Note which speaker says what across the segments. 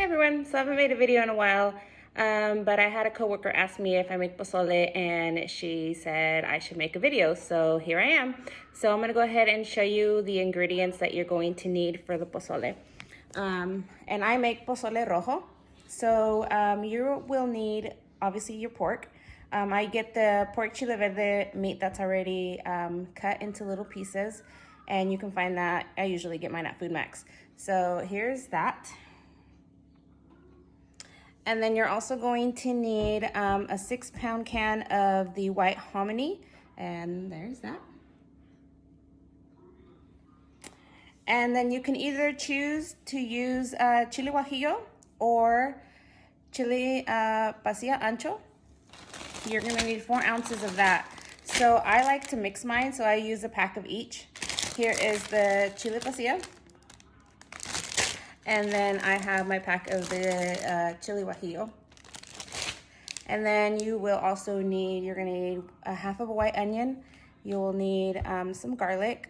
Speaker 1: Hi everyone, so I haven't made a video in a while, but I had a coworker ask me if I make pozole and she said I should make a video, so here I am. So I'm gonna go ahead and show you the ingredients that you're going to need for the pozole. And I make pozole rojo, so you will need obviously your pork. I get the pork chile verde meat that's already cut into little pieces, and you can find that, I usually get mine at Food Max. So here's that. And then you're also going to need a 6-pound can of the white hominy, and there's that. And then you can either choose to use chile guajillo or chile pasilla ancho. You're gonna need 4 ounces of that. So I like to mix mine, so I use a pack of each. Here is the chile pasilla. And then I have my pack of the chile guajillo. And then you will also need, you're gonna need a half of a white onion. You will need some garlic,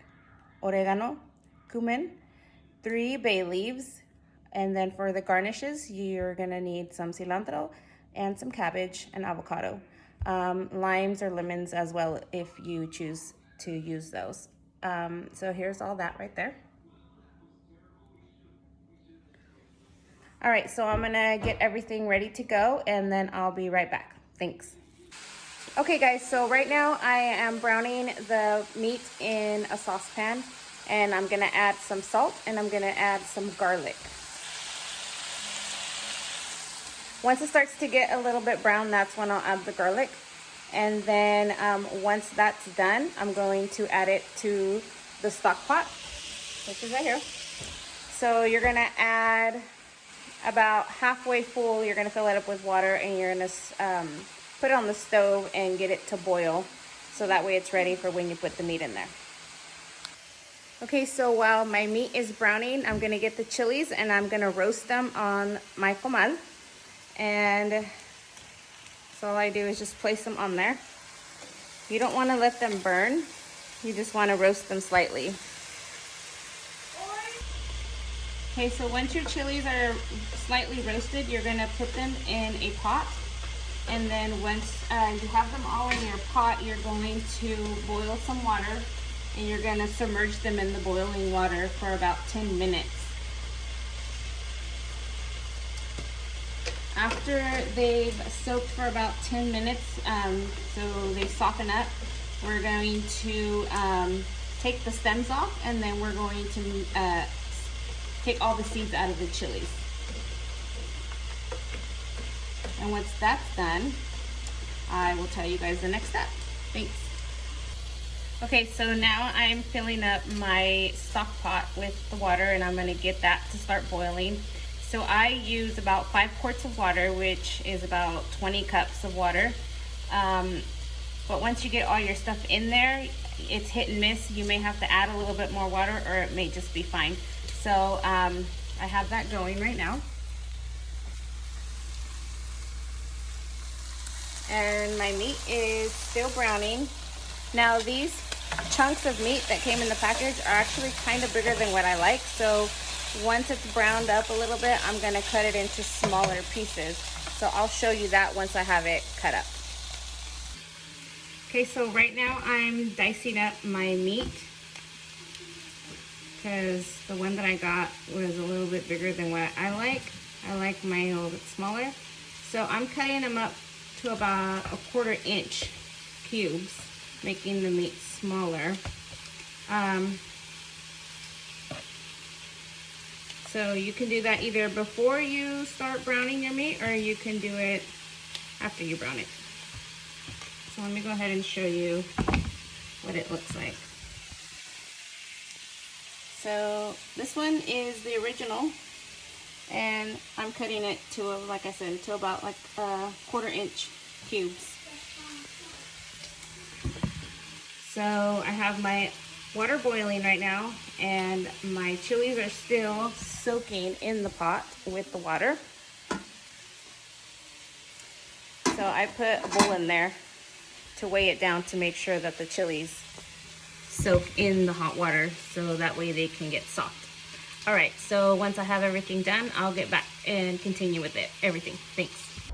Speaker 1: oregano, cumin, 3 bay leaves. And then for the garnishes, you're gonna need some cilantro and some cabbage and avocado. Limes or lemons as well if you choose to use those. So here's all that right there. All right, so I'm gonna get everything ready to go and then I'll be right back. Thanks. Okay guys, so right now I am browning the meat in a saucepan, and I'm gonna add some salt and I'm gonna add some garlic. Once it starts to get a little bit brown, that's when I'll add the garlic. And then once that's done, I'm going to add it to the stock pot, which is right here. So you're gonna add about halfway full, you're gonna fill it up with water, and you're gonna put it on the stove and get it to boil, so that way it's ready for when you put the meat in there. Okay, so while my meat is browning, I'm gonna get the chilies and I'm gonna roast them on my comal. And so all I do is just place them on there. You don't wanna let them burn, you just wanna roast them slightly. Okay, so once your chilies are slightly roasted, you're gonna put them in a pot. And then once you have them all in your pot, you're going to boil some water, and you're gonna submerge them in the boiling water for about 10 minutes. After they've soaked for about 10 minutes, so they soften up, we're going to take the stems off, and then we're going to take all the seeds out of the chilies. And once that's done, I will tell you guys the next step. Thanks. Okay, so now I'm filling up my stock pot with the water, and I'm gonna get that to start boiling. So I use about 5 quarts of water, which is about 20 cups of water. But once you get all your stuff in there, it's hit and miss. You may have to add a little bit more water, or it may just be fine. So I have that going right now. And my meat is still browning. Now these chunks of meat that came in the package are actually kind of bigger than what I like. So once it's browned up a little bit, I'm gonna cut it into smaller pieces. So I'll show you that once I have it cut up. Okay, so right now I'm dicing up my meat, because the one that I got was a little bit bigger than what I like. I like mine a little bit smaller. So I'm cutting them up to about a 1/4 inch cubes, making the meat smaller. So you can do that either before you start browning your meat, or you can do it after you brown it. So let me go ahead and show you what it looks like. So this one is the original, and I'm cutting it to, like I said, to about like a 1/4 inch cubes. So I have my water boiling right now, and my chilies are still soaking in the pot with the water. So I put a bowl in there to weigh it down to make sure that the chilies soak in the hot water, so that way they can get soft. All right, so once I have everything done, I'll get back and continue with everything. Thanks.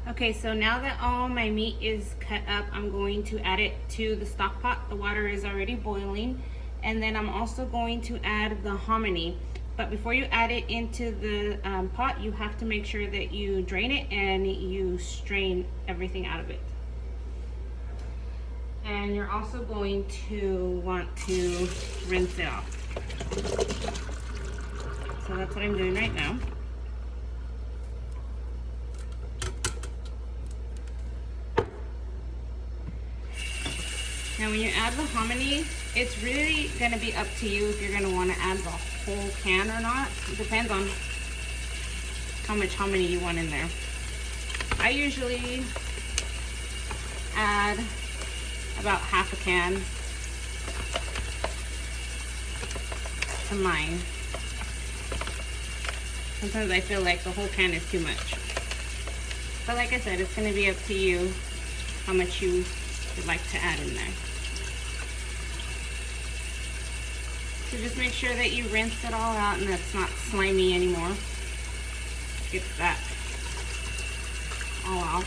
Speaker 1: Okay, so now that all my meat is cut up, I'm going to add it to the stock pot. The water is already boiling. And then I'm also going to add the hominy. But before you add it into the pot, you have to make sure that you drain it and you strain everything out of it. And you're also going to want to rinse it off. So that's what I'm doing right now. Now when you add the hominy, it's really gonna be up to you if you're gonna wanna add the whole can or not. It depends on how much hominy you want in there. I usually add about half a can to mine. Sometimes I feel like the whole can is too much. But like I said, it's gonna be up to you how much you would like to add in there. So just make sure that you rinse it all out and it's not slimy anymore. Get that all out.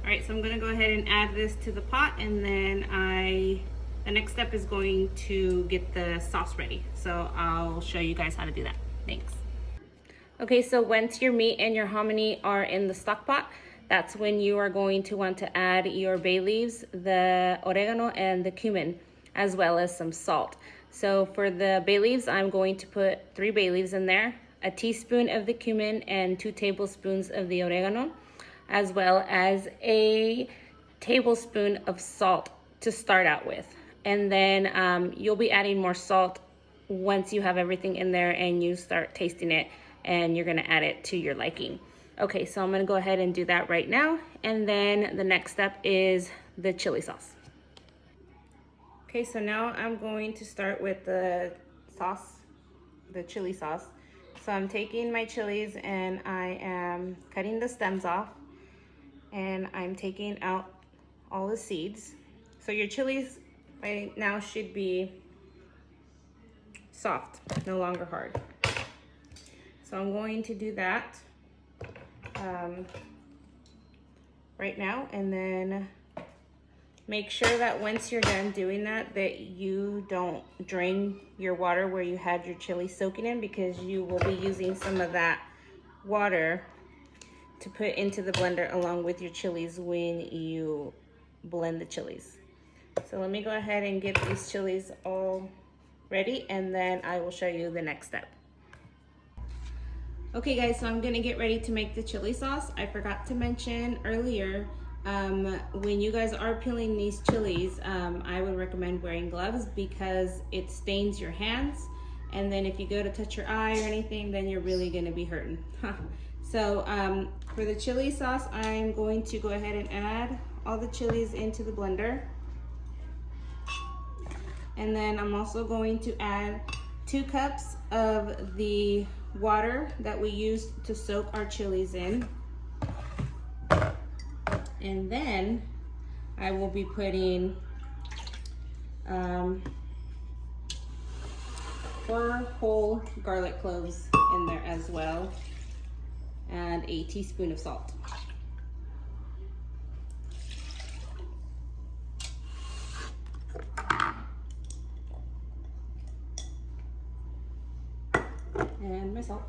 Speaker 1: All right, so I'm gonna go ahead and add this to the pot, and then the next step is going to get the sauce ready. So I'll show you guys how to do that. Thanks. Okay, so once your meat and your hominy are in the stock pot, that's when you are going to want to add your bay leaves, the oregano, and the cumin, as well as some salt. So for the bay leaves, I'm going to put 3 bay leaves in there, a teaspoon of the cumin, and 2 tablespoons of the oregano, as well as a tablespoon of salt to start out with. And then you'll be adding more salt once you have everything in there and you start tasting it, and you're gonna add it to your liking. Okay, so I'm gonna go ahead and do that right now. And then the next step is the chili sauce. Okay, so now I'm going to start with the sauce, the chili sauce. So I'm taking my chilies and I am cutting the stems off, and I'm taking out all the seeds. So your chilies right now should be soft, no longer hard. So I'm going to do that right now, and then make sure that once you're done doing that, that you don't drain your water where you had your chili soaking in, because you will be using some of that water to put into the blender along with your chilies when you blend the chilies. So let me go ahead and get these chilies all ready, and then I will show you the next step. Okay guys, so I'm gonna get ready to make the chili sauce. I forgot to mention earlier, when you guys are peeling these chilies, I would recommend wearing gloves because it stains your hands, and then if you go to touch your eye or anything, then you're really gonna be hurting. So for the chili sauce, I'm going to go ahead and add all the chilies into the blender. And then I'm also going to add 2 cups of the water that we used to soak our chilies in. And then I will be putting 4 whole garlic cloves in there as well, and a teaspoon of salt. And my salt.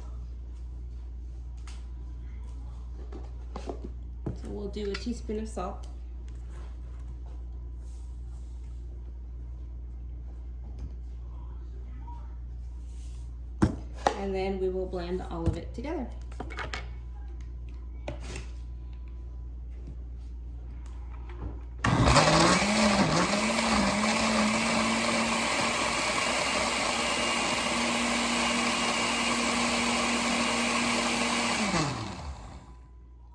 Speaker 1: So we'll do a teaspoon of salt. And then we will blend all of it together.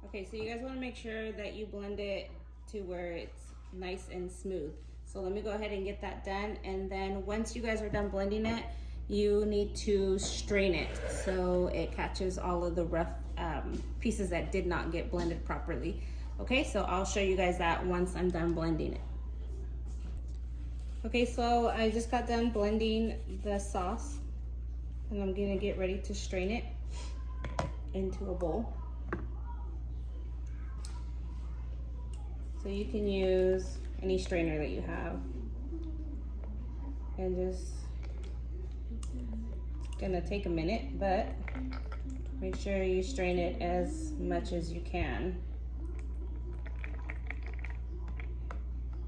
Speaker 1: Okay, so you guys want to make sure that you blend it to where it's nice and smooth. So let me go ahead and get that done, and then once you guys are done blending it, you need to strain it so it catches all of the rough pieces that did not get blended properly. Okay, so I'll show you guys that once I'm done blending it. Okay, so I just got done blending the sauce and I'm gonna get ready to strain it into a bowl. So you can use any strainer that you have, and just, it's gonna take a minute, but make sure you strain it as much as you can.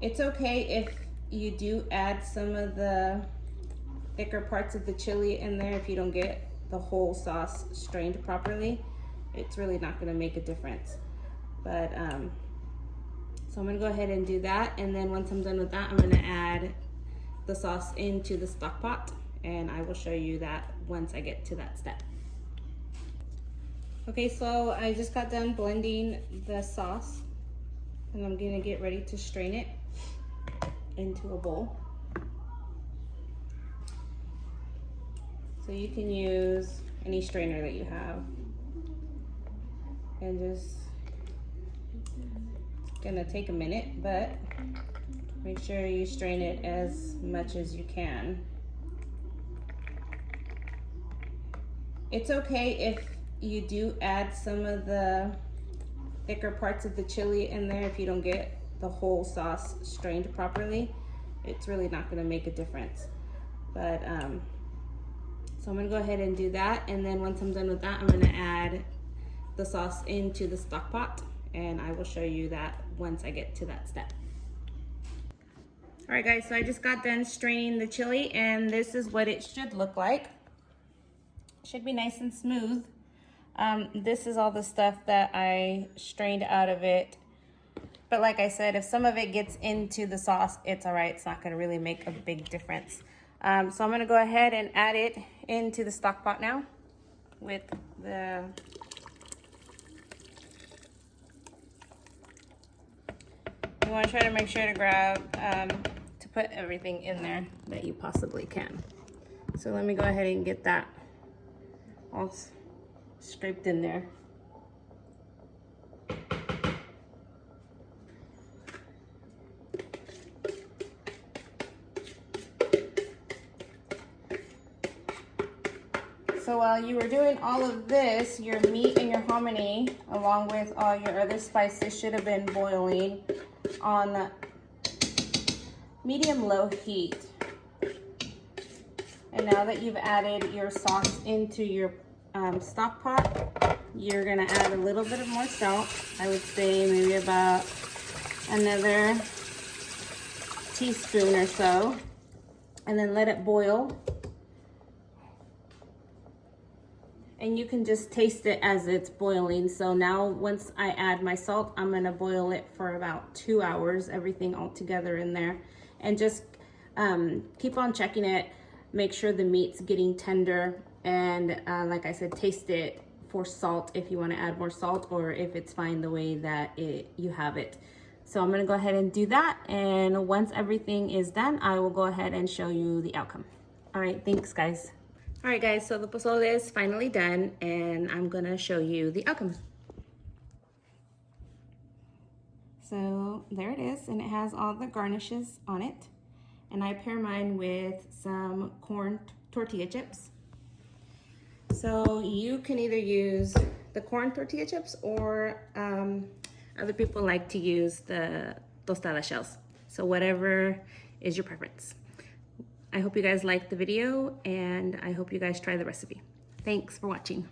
Speaker 1: It's okay if you do add some of the thicker parts of the chili in there if you don't get the whole sauce strained properly. It's really not gonna make a difference. But so I'm gonna go ahead and do that, and then once I'm done with that, I'm gonna add the sauce into the stock pot, and I will show you that once I get to that step. Okay, so I just got done blending the sauce and I'm gonna get ready to strain it into a bowl. So you can use any strainer that you have, and just, it's gonna take a minute, but make sure you strain it as much as you can. It's okay if you do add some of the thicker parts of the chili in there if you don't get the whole sauce strained properly. It's really not gonna make a difference. But so I'm gonna go ahead and do that, and then once I'm done with that, I'm gonna add the sauce into the stock pot, and I will show you that once I get to that step. All right guys, so I just got done straining the chili, and this is what it should look like. It should be nice and smooth. This is all the stuff that I strained out of it. But like I said, if some of it gets into the sauce, it's all right. It's not gonna really make a big difference. So I'm gonna go ahead and add it into the stock pot now with the, you wanna try to make sure to grab, to put everything in there that you possibly can. So let me go ahead and get that all scraped in there. So while you were doing all of this, your meat and your hominy, along with all your other spices, should have been boiling on medium-low heat. And now that you've added your sauce into your stock pot, you're gonna add a little bit of more salt. I would say maybe about another teaspoon or so, and then let it boil. And you can just taste it as it's boiling. So now once I add my salt, I'm gonna boil it for about 2 hours, everything all together in there. And just keep on checking it, make sure the meat's getting tender, and like I said, taste it for salt if you wanna add more salt, or if it's fine the way that you have it. So I'm gonna go ahead and do that, and once everything is done, I will go ahead and show you the outcome. All right, thanks guys. All right guys, so the pozole is finally done, and I'm gonna show you the outcome. So there it is, and it has all the garnishes on it. And I pair mine with some corn tortilla chips. So you can either use the corn tortilla chips, or other people like to use the tostada shells. So whatever is your preference. I hope you guys liked the video, and I hope you guys try the recipe. Thanks for watching.